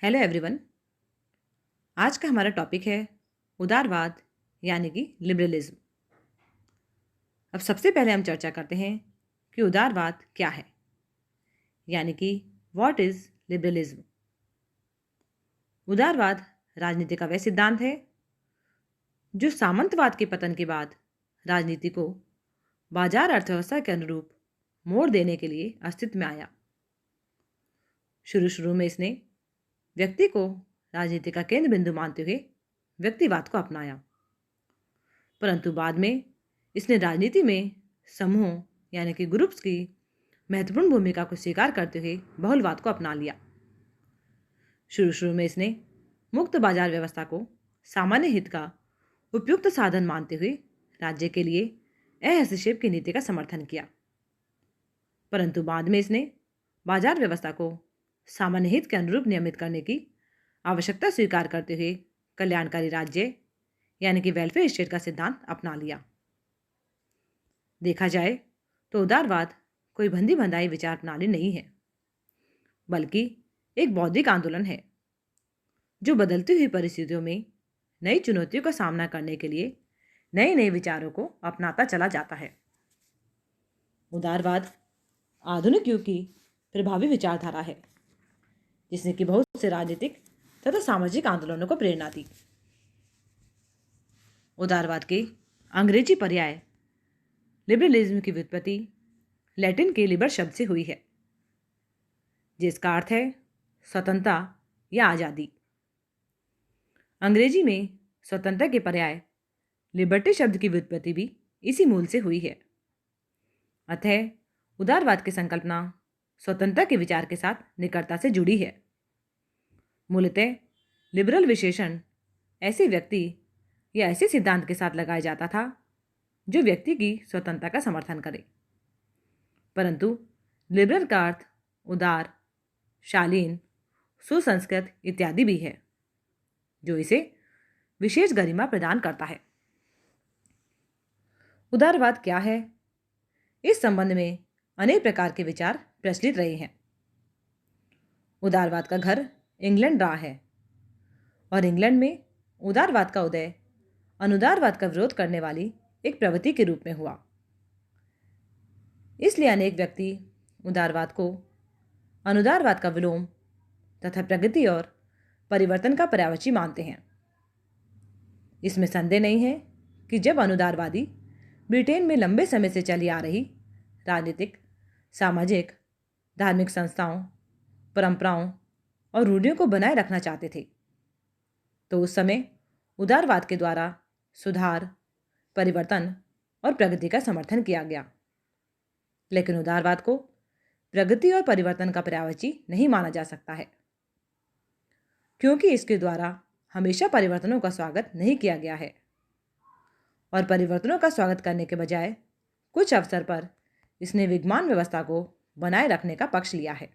Hello everyone. आज का हमारा टॉपिक है उदारवाद यानी कि लिबरलिज्म। अब सबसे पहले हम चर्चा करते हैं कि उदारवाद क्या है, यानी कि व्हाट इज लिबरलिज्म। उदारवाद राजनीति का वह सिद्धांत है जो सामंतवाद के पतन के बाद राजनीति को बाजार अर्थव्यवस्था के अनुरूप मोड़ देने के लिए अस्तित्व में आया। शुरू शुरू में इसने व्यक्ति को राजनीति का केंद्र बिंदु मानते हुए व्यक्तिवाद को अपनाया, परंतु बाद में इसने राजनीति में समूहों यानी कि ग्रुप्स की महत्वपूर्ण भूमिका को स्वीकार करते हुए बहुलवाद को अपना लिया। शुरू शुरू में इसने मुक्त बाजार व्यवस्था को सामान्य हित का उपयुक्त साधन मानते हुए राज्य के लिए हस्तक्षेप की नीति का समर्थन किया, परंतु बाद में इसने बाजार व्यवस्था को सामान्य हित के अनुरूप नियमित करने की आवश्यकता स्वीकार करते हुए कल्याणकारी राज्य यानी कि वेलफेयर स्टेट का सिद्धांत अपना लिया। देखा जाए तो उदारवाद कोई बंदी बंधाई विचार प्रणाली नहीं है, बल्कि एक बौद्धिक आंदोलन है जो बदलती हुई परिस्थितियों में नई चुनौतियों का सामना करने के लिए नए नए विचारों को अपनाता चला जाता है। उदारवाद आधुनिक युग की प्रभावी विचारधारा है जिसने कि बहुत से राजनीतिक तथा सामाजिक आंदोलनों को प्रेरणा दी। उदारवाद के अंग्रेजी पर्याय लिबरलिज्म की व्युत्पत्ति लैटिन के लिबर शब्द से हुई है, जिसका अर्थ है स्वतंत्रता या आज़ादी। अंग्रेजी में स्वतंत्रता के पर्याय लिबर्टी शब्द की व्युत्पत्ति भी इसी मूल से हुई है। अतः उदारवाद की संकल्पना स्वतंत्रता के विचार के साथ निकटता से जुड़ी है। मूलतः लिबरल विशेषण ऐसे व्यक्ति या ऐसे सिद्धांत के साथ लगाया जाता था जो व्यक्ति की स्वतंत्रता का समर्थन करे, परंतु लिबरल का अर्थ उदार, शालीन, सुसंस्कृत इत्यादि भी है, जो इसे विशेष गरिमा प्रदान करता है। उदारवाद क्या है, इस संबंध में अनेक प्रकार के विचार प्रचलित रहे हैं। उदारवाद का घर इंग्लैंड रहा है और इंग्लैंड में उदारवाद का उदय अनुदारवाद का विरोध करने वाली एक प्रवृत्ति के रूप में हुआ। इसलिए अनेक व्यक्ति उदारवाद को अनुदारवाद का विलोम तथा प्रगति और परिवर्तन का पर्यायवाची मानते हैं। इसमें संदेह नहीं है कि जब अनुदारवादी ब्रिटेन में लंबे समय से चली आ रही राजनीतिक, सामाजिक, धार्मिक संस्थाओं, परंपराओं और रूढ़ियों को बनाए रखना चाहते थे, तो उस समय उदारवाद के द्वारा सुधार, परिवर्तन और प्रगति का समर्थन किया गया। लेकिन उदारवाद को प्रगति और परिवर्तन का पर्यायवाची नहीं माना जा सकता है, क्योंकि इसके द्वारा हमेशा परिवर्तनों का स्वागत नहीं किया गया है और परिवर्तनों का स्वागत करने के बजाय कुछ अवसर पर इसने विद्यमान व्यवस्था को बनाए रखने का पक्ष लिया है।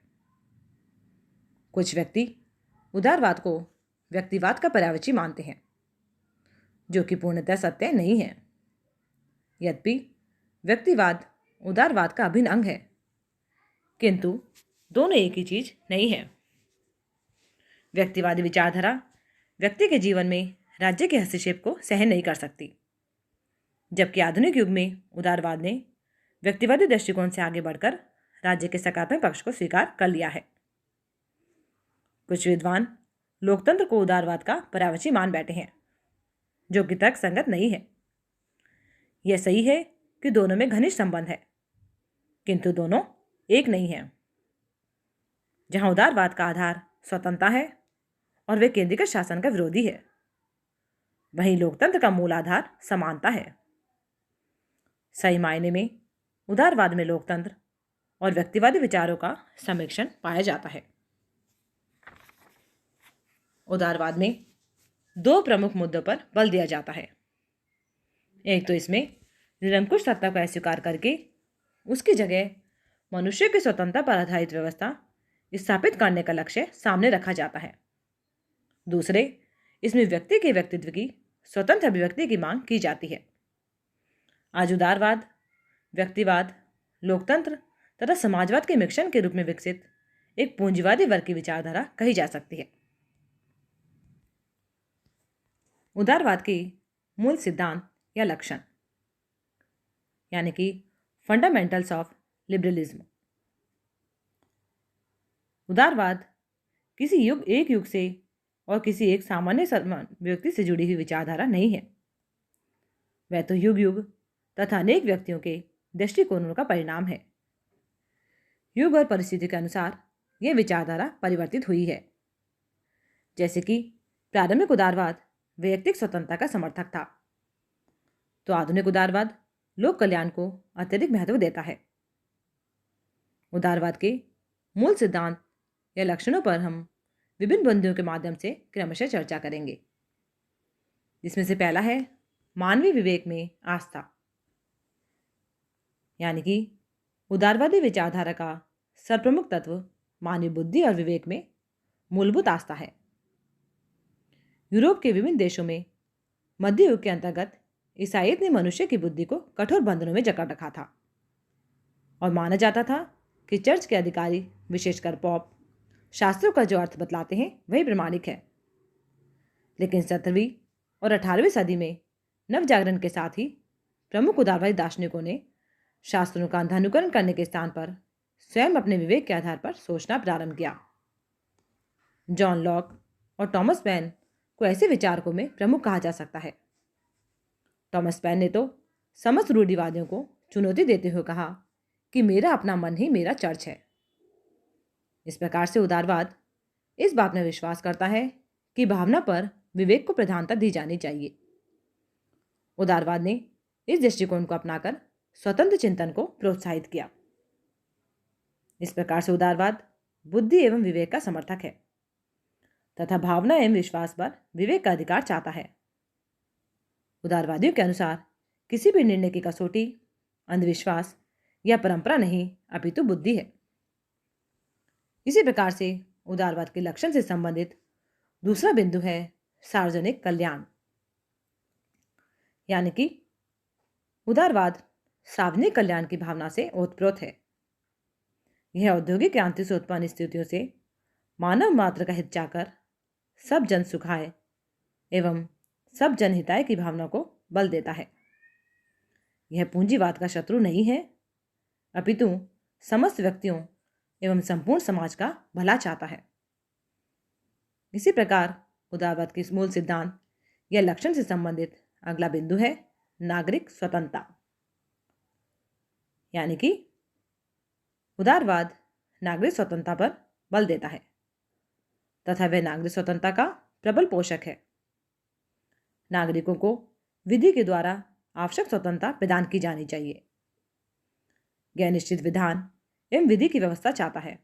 कुछ व्यक्ति उदारवाद को व्यक्तिवाद का पर्यायवाची मानते हैं, जो कि पूर्णतः सत्य नहीं है। यद्यपि व्यक्तिवाद उदारवाद का अभिन्न अंग है, किंतु दोनों एक ही चीज नहीं है। व्यक्तिवादी विचारधारा व्यक्ति के जीवन में राज्य के हस्तक्षेप को सहन नहीं कर सकती, जबकि आधुनिक युग में उदारवाद ने व्यक्तिवादी दृष्टिकोण से आगे बढ़कर राज्य के सकारात्मक पक्ष को स्वीकार कर लिया है। कुछ विद्वान लोकतंत्र को उदारवाद का पर्यायवाची मान बैठे हैं, जो कि तर्क संगत नहीं है। यह सही है कि दोनों में घनिष्ठ संबंध है, किंतु दोनों एक नहीं है। जहां उदारवाद का आधार स्वतंत्रता है और वे केंद्रीकृत शासन का विरोधी है, वहीं लोकतंत्र का मूल आधार समानता है। सही मायने में उदारवाद में लोकतंत्र और व्यक्तिवादी विचारों का समिश्रण पाया जाता है। उदारवाद में दो प्रमुख मुद्दों पर बल दिया जाता है। एक तो इसमें निरंकुश सत्ता को अस्वीकार करके उसकी जगह मनुष्य की स्वतंत्रता पर आधारित व्यवस्था स्थापित करने का लक्ष्य सामने रखा जाता है। दूसरे, इसमें व्यक्ति के व्यक्तित्व की स्वतंत्र अभिव्यक्ति की मांग की जाती है। आज उदारवाद, व्यक्तिवाद, लोकतंत्र तथा समाजवाद के मिश्रण के रूप में विकसित एक पूंजीवादी वर्ग की विचारधारा कही जा सकती है। उदारवाद के मूल सिद्धांत या लक्षण, यानी कि फंडामेंटल्स ऑफ लिबरलिज्म। उदारवाद किसी एक युग से और किसी एक सामान्य व्यक्ति से जुड़ी हुई विचारधारा नहीं है। वह तो युग युग तथा अनेक व्यक्तियों के दृष्टिकोणों का परिणाम है। युग और परिस्थिति के अनुसार यह विचारधारा परिवर्तित हुई है। जैसे कि प्रारंभिक उदारवाद वैयक्तिक स्वतंत्रता का समर्थक था, तो आधुनिक उदारवाद लोक कल्याण को अत्यधिक महत्व देता है। उदारवाद के मूल सिद्धांत या लक्षणों पर हम विभिन्न बिंदुओं के माध्यम से क्रमशः चर्चा करेंगे, जिसमें से पहला है मानवीय विवेक में आस्था, यानी कि उदारवादी विचारधारा का सर्वप्रमुख तत्व मानवीय बुद्धि और विवेक में मूलभूत आस्था है। यूरोप के विभिन्न देशों में मध्य युग के अंतर्गत ईसाईयत ने मनुष्य की बुद्धि को कठोर बंधनों में जकड़ रखा था और माना जाता था कि चर्च के अधिकारी, विशेषकर पॉप, शास्त्रों का जो अर्थ बतलाते हैं वही प्रमाणिक है। लेकिन 17वीं और 18वीं सदी में नवजागरण के साथ ही प्रमुख उदारवादी दार्शनिकों ने शास्त्रों का अंधानुकरण करने के स्थान पर स्वयं अपने विवेक के आधार पर सोचना प्रारंभ किया। जॉन लॉक और टॉमस पेन को ऐसे विचारकों में प्रमुख कहा जा सकता है। टॉमस पेन ने तो समस्त रूढ़िवादियों को चुनौती देते हुए कहा कि मेरा अपना मन ही मेरा चर्च है। इस प्रकार से उदारवाद इस बात में विश्वास करता है कि भावना पर विवेक को प्रधानता दी जानी चाहिए। उदारवाद ने इस दृष्टिकोण को अपनाकर स्वतंत्र चिंतन को प्रोत्साहित किया। इस प्रकार से उदारवाद बुद्धि एवं विवेक का समर्थक है तथा भावना एवं विश्वास पर विवेक का अधिकार चाहता है। उदारवादियों के अनुसार किसी भी निर्णय की कसौटी अंधविश्वास या परंपरा नहीं, अपितु बुद्धि है। इसी प्रकार से उदारवाद के लक्षण से संबंधित दूसरा बिंदु है सार्वजनिक कल्याण, यानी कि उदारवाद सार्वजनिक कल्याण की भावना से ओतप्रोत है। यह औद्योगिक क्रांति से उत्पन्न स्थितियों से मानव मात्र का हित चाहकर सब जन सुखाय एवं सब जन हिताय की भावना को बल देता है। यह पूंजीवाद का शत्रु नहीं है, अपितु समस्त व्यक्तियों एवं संपूर्ण समाज का भला चाहता है। इसी प्रकार उदारवाद के मूल सिद्धांत या लक्षण से संबंधित अगला बिंदु है नागरिक स्वतंत्रता, यानी कि उदारवाद नागरिक स्वतंत्रता पर बल देता है तथा वह नागरिक स्वतंत्रता का प्रबल पोषक है। नागरिकों को विधि के द्वारा आवश्यक स्वतंत्रता प्रदान की जानी चाहिए। यह निश्चित विधान एवं विधि की व्यवस्था चाहता है।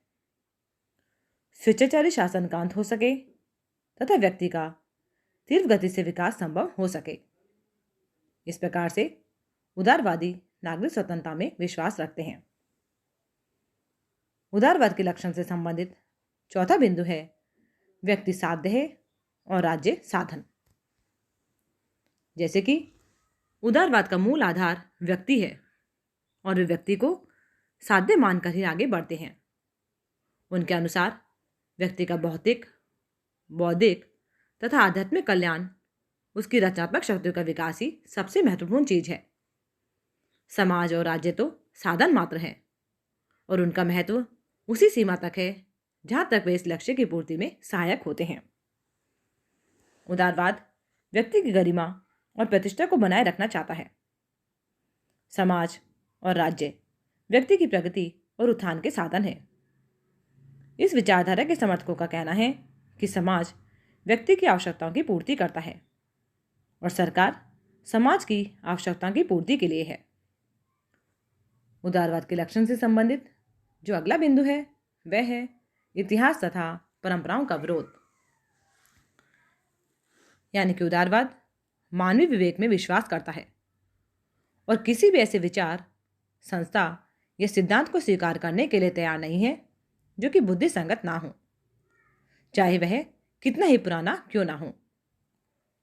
स्वेच्छाचारी शासन का अंत हो सके तथा व्यक्ति का तीव्र गति से विकास संभव हो सके। इस प्रकार से उदारवादी नागरिक स्वतंत्रता में विश्वास रखते हैं। उदारवाद के लक्षण से संबंधित चौथा बिंदु है व्यक्ति साध्य है और राज्य साधन। जैसे कि उदारवाद का मूल आधार व्यक्ति है और वे व्यक्ति को साध्य मानकर ही आगे बढ़ते हैं। उनके अनुसार व्यक्ति का भौतिक, बौद्धिक तथा आध्यात्मिक कल्याण उसकी रचनात्मक शक्तियों का विकास ही सबसे महत्वपूर्ण चीज है। समाज और राज्य तो साधन मात्र है और उनका महत्व उसी सीमा तक है जहां तक वे इस लक्ष्य की पूर्ति में सहायक होते हैं। उदारवाद व्यक्ति की गरिमा और प्रतिष्ठा को बनाए रखना चाहता है। समाज और राज्य व्यक्ति की प्रगति और उत्थान के साधन हैं। इस विचारधारा के समर्थकों का कहना है कि समाज व्यक्ति की आवश्यकताओं की पूर्ति करता है और सरकार समाज की आवश्यकताओं की पूर्ति के लिए है। उदारवाद के लक्षण से संबंधित जो अगला बिंदु है वह है इतिहास तथा परंपराओं का विरोध, यानी कि उदारवाद मानवीय विवेक में विश्वास करता है और किसी भी ऐसे विचार, संस्था या सिद्धांत को स्वीकार करने के लिए तैयार नहीं है जो कि बुद्धि संगत ना हो, चाहे वह कितना ही पुराना क्यों ना हो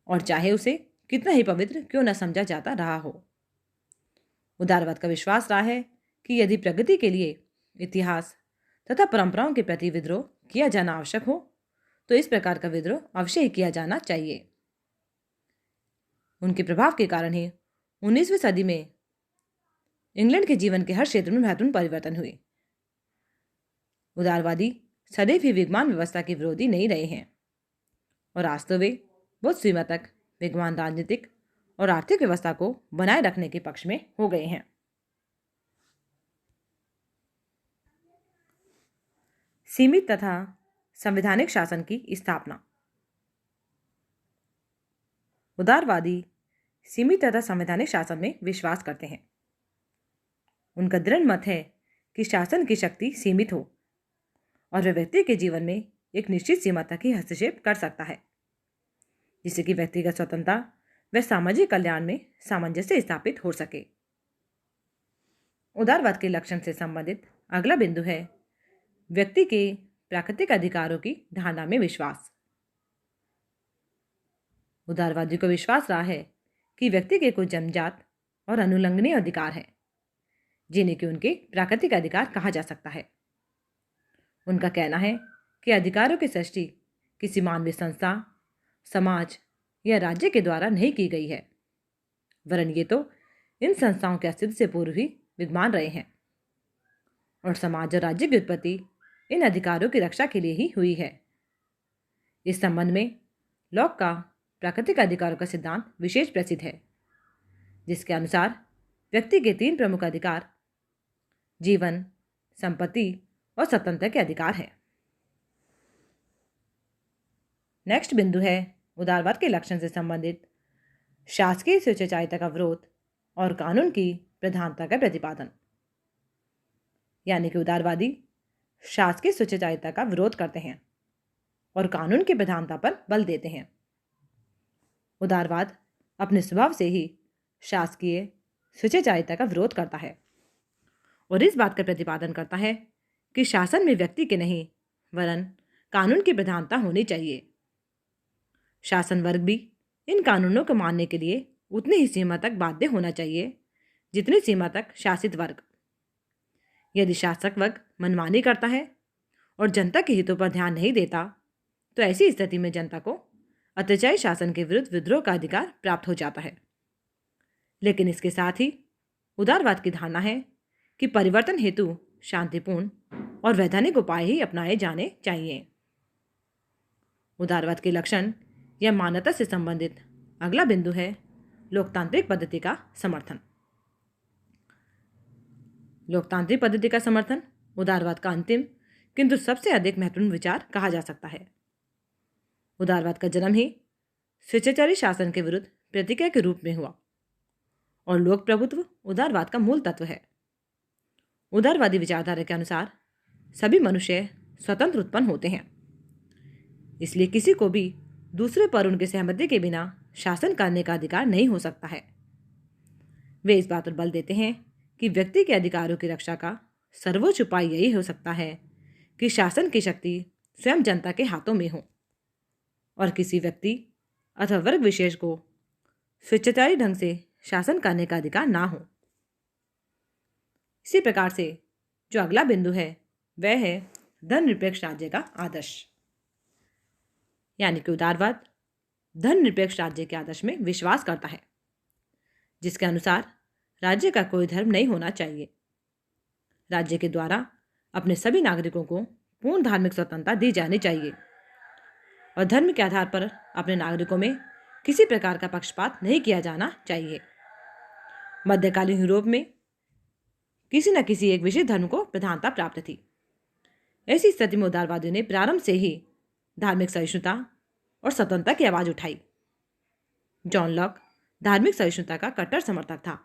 और चाहे उसे कितना ही पवित्र क्यों न समझा जाता रहा हो। उदारवाद का विश्वास रहा है कि यदि प्रगति के लिए इतिहास तथा परंपराओं के प्रति विद्रोह किया जाना आवश्यक हो तो इस प्रकार का विद्रोह अवश्य ही किया जाना चाहिए। उनके प्रभाव के कारण ही 19वीं सदी में इंग्लैंड के जीवन के हर क्षेत्र में महत्वपूर्ण परिवर्तन हुए। उदारवादी सदैव ही विद्यमान व्यवस्था के विरोधी नहीं रहे हैं और आज तो वे बहुत सीमा तक विद्यमान राजनीतिक और आर्थिक व्यवस्था को बनाए रखने के पक्ष में हो गए हैं। सीमित तथा संवैधानिक शासन की स्थापना। उदारवादी सीमित तथा संवैधानिक शासन में विश्वास करते हैं। उनका दृढ़ मत है कि शासन की शक्ति सीमित हो और वह व्यक्ति के जीवन में एक निश्चित सीमा तक ही हस्तक्षेप कर सकता है, जिससे कि व्यक्तिगत स्वतंत्रता व सामाजिक कल्याण में सामंजस्य स्थापित हो सके। उदारवाद के लक्षण से संबंधित अगला बिंदु है व्यक्ति के प्राकृतिक अधिकारों की धारणा में विश्वास। उदारवादी को विश्वास रहा है कि व्यक्ति के कुछ जन्मजात और अनुलंघनीय अधिकार हैं, जिन्हें कि उनके प्राकृतिक अधिकार कहा जा सकता है। उनका कहना है कि अधिकारों की सृष्टि किसी मानवीय संस्था, समाज या राज्य के द्वारा नहीं की गई है, वरन ये तो इन संस्थाओं के अस्तित्व से पूर्व ही विद्यमान रहे हैं और समाज और राज्य की उत्पत्ति इन अधिकारों की रक्षा के लिए ही हुई है। इस संबंध में लॉक का प्राकृतिक अधिकारों का सिद्धांत विशेष प्रसिद्ध है, जिसके अनुसार व्यक्ति के 3 प्रमुख अधिकार जीवन, संपत्ति और स्वतंत्रता के अधिकार हैं। नेक्स्ट बिंदु है उदारवाद के लक्षण से संबंधित शासकीय स्वेच्छाचारिता का विरोध और कानून की प्रधानता का प्रतिपादन। यानी कि उदारवादी शासकीय स्वेच्छाचारिता का विरोध करते हैं और कानून की प्रधानता पर बल देते हैं। उदारवाद अपने स्वभाव से ही शासकीय स्वेच्छाचारिता का विरोध करता है और इस बात का प्रतिपादन करता है कि शासन में व्यक्ति के नहीं वरन कानून की प्रधानता होनी चाहिए। शासन वर्ग भी इन कानूनों को मानने के लिए उतनी ही सीमा तक बाध्य होना चाहिए जितनी सीमा तक शासित वर्ग। यदि शासक वर्ग मनमानी करता है और जनता के हितों पर ध्यान नहीं देता, तो ऐसी स्थिति में जनता को अत्याचारी शासन के विरुद्ध विद्रोह का अधिकार प्राप्त हो जाता है। लेकिन इसके साथ ही उदारवाद की धारणा है कि परिवर्तन हेतु शांतिपूर्ण और वैधानिक उपाय ही अपनाए जाने चाहिए। उदारवाद के लक्षण या मान्यता से संबंधित अगला बिंदु है लोकतांत्रिक पद्धति का समर्थन। लोकतांत्रिक पद्धति का समर्थन उदारवाद का अंतिम किंतु सबसे अधिक महत्वपूर्ण विचार कहा जा सकता है। उदारवाद का जन्म ही स्वेच्छाचारी शासन के विरुद्ध प्रतिक्रिया के रूप में हुआ और लोक प्रभुत्व उदारवाद का मूल तत्व है। उदारवादी विचारधारा के अनुसार सभी मनुष्य स्वतंत्र उत्पन्न होते हैं, इसलिए किसी को भी दूसरे पर उनकी सहमति के बिना शासन करने का अधिकार नहीं हो सकता है। वे इस बात पर बल देते हैं कि व्यक्ति के अधिकारों की रक्षा का सर्वोच्च उपाय यही हो सकता है कि शासन की शक्ति स्वयं जनता के हाथों में हो और किसी व्यक्ति अथवा वर्ग विशेष को स्वेच्छाचारी ढंग से शासन करने का अधिकार ना हो। इसी प्रकार से जो अगला बिंदु है वह है धर्मनिरपेक्ष राज्य का आदर्श। यानी कि उदारवाद धर्मनिरपेक्ष राज्य के आदर्श में विश्वास करता है, जिसके अनुसार राज्य का कोई धर्म नहीं होना चाहिए। राज्य के द्वारा अपने सभी नागरिकों को पूर्ण धार्मिक स्वतंत्रता दी जानी चाहिए और धर्म के आधार पर अपने नागरिकों में किसी प्रकार का पक्षपात नहीं किया जाना चाहिए। मध्यकालीन यूरोप में किसी न किसी एक विशेष धर्म को प्रधानता प्राप्त थी। ऐसी स्थिति में उदारवादियों ने प्रारंभ से ही धार्मिक सहिष्णुता और स्वतंत्रता की आवाज उठाई। जॉन लॉक धार्मिक सहिष्णुता का कट्टर समर्थक था।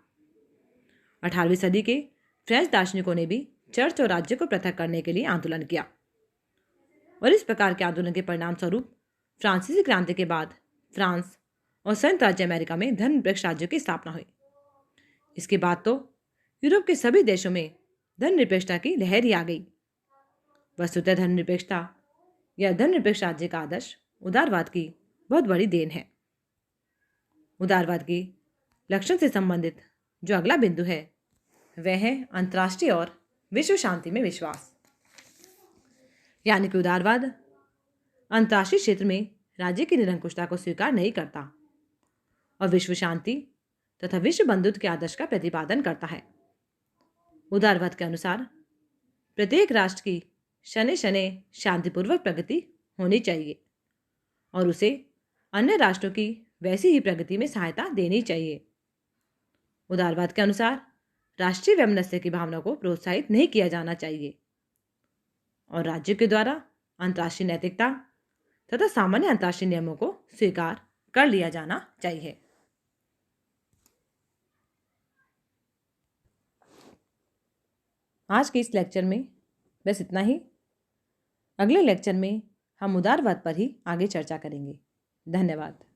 18वीं सदी के फ्रेंच दार्शनिकों ने भी चर्च और राज्य को पृथक करने के लिए आंदोलन किया और इस प्रकार के आंदोलन के परिणाम स्वरूप फ्रांसीसी क्रांति के बाद फ्रांस और संयुक्त राज्य अमेरिका में धर्मनिरपेक्ष राज्यों की स्थापना हुई। इसके बाद तो यूरोप के सभी देशों में धर्मनिरपेक्षता की लहर ही आ गई। वस्तुतः धर्मनिरपेक्षता या धर्मनिरपेक्ष राज्य का आदर्श उदारवाद की बहुत बड़ी देन है। उदारवाद की लक्षण से संबंधित जो अगला बिंदु है वह है अंतर्राष्ट्रीय और विश्व शांति में विश्वास। यानी कि उदारवाद अंतर्राष्ट्रीय क्षेत्र में राज्य की निरंकुशता को स्वीकार नहीं करता और विश्व शांति तथा विश्व बंधुत्व के आदर्श का प्रतिपादन करता है। उदारवाद के अनुसार प्रत्येक राष्ट्र की शने शने शांतिपूर्वक प्रगति होनी चाहिए और उसे अन्य राष्ट्रों की वैसी ही प्रगति में सहायता देनी चाहिए। उदारवाद के अनुसार राष्ट्रीय वैमनस्य की भावना को प्रोत्साहित नहीं किया जाना चाहिए और राज्यों के द्वारा अंतर्राष्ट्रीय नैतिकता तथा सामान्य अंतर्राष्ट्रीय नियमों को स्वीकार कर लिया जाना चाहिए। आज के इस लेक्चर में बस इतना ही। अगले लेक्चर में हम उदारवाद पर ही आगे चर्चा करेंगे। धन्यवाद।